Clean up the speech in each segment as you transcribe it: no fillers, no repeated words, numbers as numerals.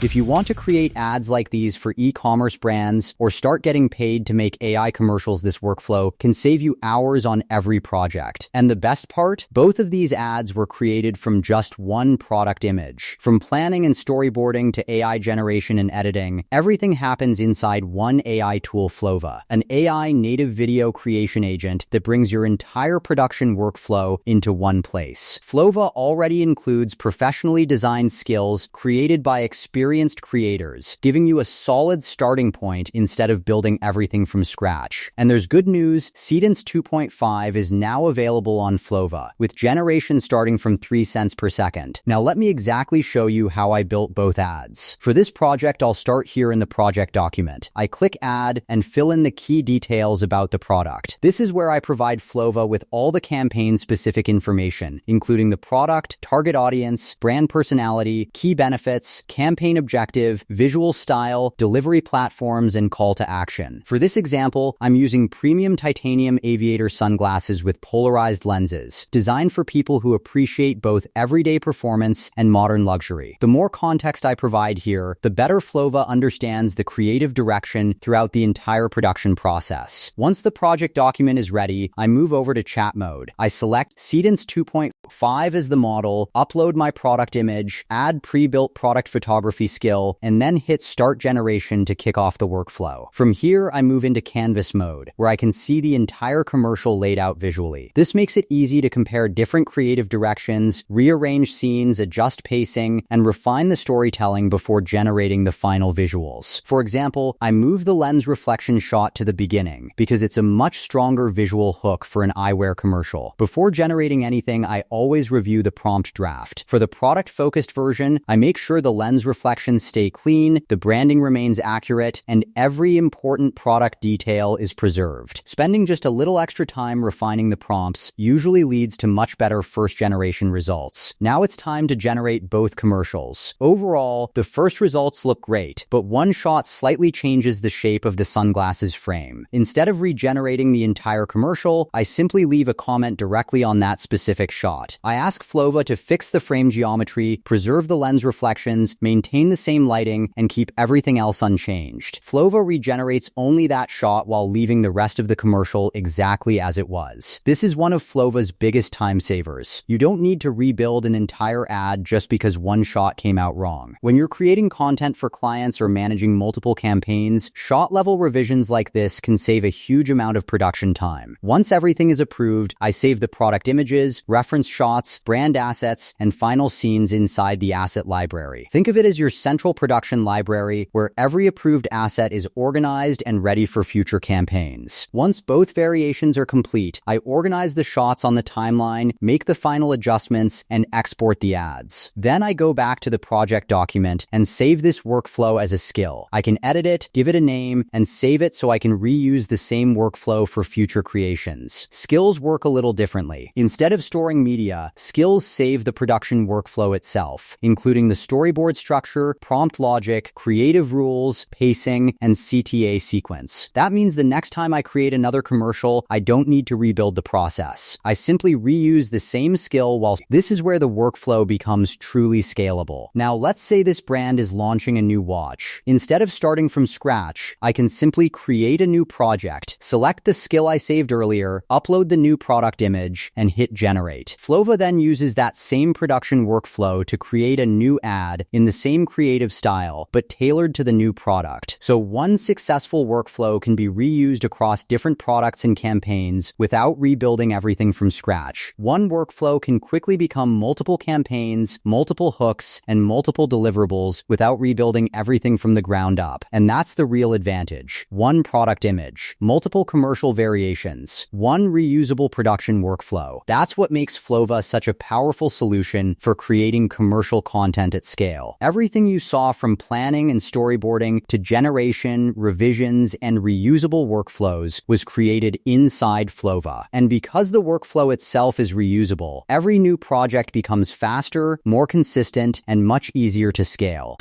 If you want to create ads like these for e-commerce brands or start getting paid to make AI commercials, this workflow can save you hours on every project. And the best part? Both of these ads were created from just one product image. From planning and storyboarding to AI generation and editing, everything happens inside one AI tool, Flova, an AI native video creation agent that brings your entire production workflow into one place. Flova already includes professionally designed skills created by experienced creators, giving you a solid starting point instead of building everything from scratch. And there's good news, Seedance 2.5 is now available on Flova, with generation starting from 3 cents per second. Now let me exactly show you how I built both ads. For this project, I'll start here in the project document. I click Add and fill in the key details about the product. This is where I provide Flova with all the campaign-specific information, including the product, target audience, brand personality, key benefits, campaign objective, visual style, delivery platforms, and call to action. For this example, I'm using premium titanium aviator sunglasses with polarized lenses, designed for people who appreciate both everyday performance and modern luxury. The more context I provide here, the better Flova understands the creative direction throughout the entire production process. Once the project document is ready, I move over to chat mode. I select Seedance 2.5 as the model, upload my product image, add pre-built product photography skill, and then hit start generation to kick off the workflow. From here, I move into canvas mode, where I can see the entire commercial laid out visually. This makes it easy to compare different creative directions, rearrange scenes, adjust pacing, and refine the storytelling before generating the final visuals. For example, I move the lens reflection shot to the beginning because it's a much stronger visual hook for an eyewear commercial. Before generating anything, I always review the prompt draft. For the product-focused version, I make sure the lens reflections stay clean, the branding remains accurate, and every important product detail is preserved. Spending just a little extra time refining the prompts usually leads to much better first-generation results. Now it's time to generate both commercials. Overall, the first results look great, but one shot slightly changes the shape of the sunglasses frame. Instead of regenerating the entire commercial, I simply leave a comment directly on that specific shot. I ask Flova to fix the frame geometry, preserve the lens reflections, maintain the same lighting, and keep everything else unchanged. Flova regenerates only that shot while leaving the rest of the commercial exactly as it was. This is one of Flova's biggest time savers. You don't need to rebuild an entire ad just because one shot came out wrong. When you're creating content for clients or managing multiple campaigns, shot-level revisions like this can save a huge amount of production time. Once everything is approved, I save the product images, reference shots, brand assets, and final scenes inside the asset library. Think of it as your central production library where every approved asset is organized and ready for future campaigns. Once both variations are complete, I organize the shots on the timeline, make the final adjustments, and export the ads. Then I go back to the project document and save this workflow as a skill. I can edit it, give it a name, and save it so I can reuse the same workflow for future creations. Skills work a little differently. Instead of storing media, skills save the production workflow itself, including the storyboard structure, prompt logic, creative rules, pacing, and CTA sequence. That means the next time I create another commercial, I don't need to rebuild the process. I simply reuse the same skill while this is where the workflow becomes truly scalable. Now, let's say this brand is launching a new watch. Instead of starting from scratch, I can simply create a new project, select the skill I saved earlier, upload the new product image, and hit generate. Flova then uses that same production workflow to create a new ad in the same creative style, but tailored to the new product. So one successful workflow can be reused across different products and campaigns without rebuilding everything from scratch. One workflow can quickly become multiple campaigns, multiple hooks, and multiple deliverables without rebuilding everything from the ground up. And that's the real advantage. One product image, multiple commercial variations, one reusable production workflow. That's what makes Flova such a powerful solution for creating commercial content at scale. Everything you saw from planning and storyboarding to generation, revisions, and reusable workflows was created inside Flova. And because the workflow itself is reusable, every new project becomes faster, more consistent, and much easier to scale.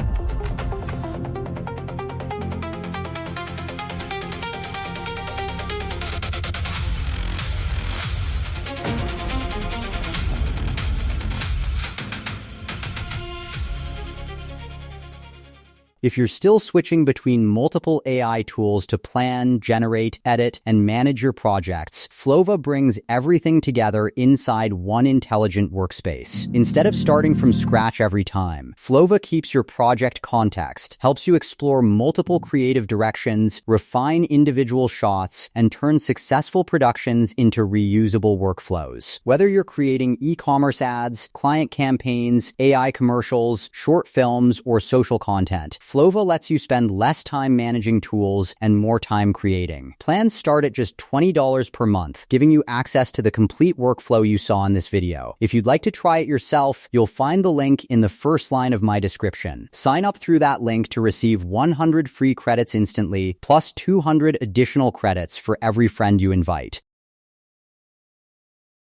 If you're still switching between multiple AI tools to plan, generate, edit, and manage your projects, Flova brings everything together inside one intelligent workspace. Instead of starting from scratch every time, Flova keeps your project context, helps you explore multiple creative directions, refine individual shots, and turn successful productions into reusable workflows. Whether you're creating e-commerce ads, client campaigns, AI commercials, short films, or social content, Flova lets you spend less time managing tools and more time creating. Plans start at just $20 per month, giving you access to the complete workflow you saw in this video. If you'd like to try it yourself, you'll find the link in the first line of my description. Sign up through that link to receive 100 free credits instantly, plus 200 additional credits for every friend you invite.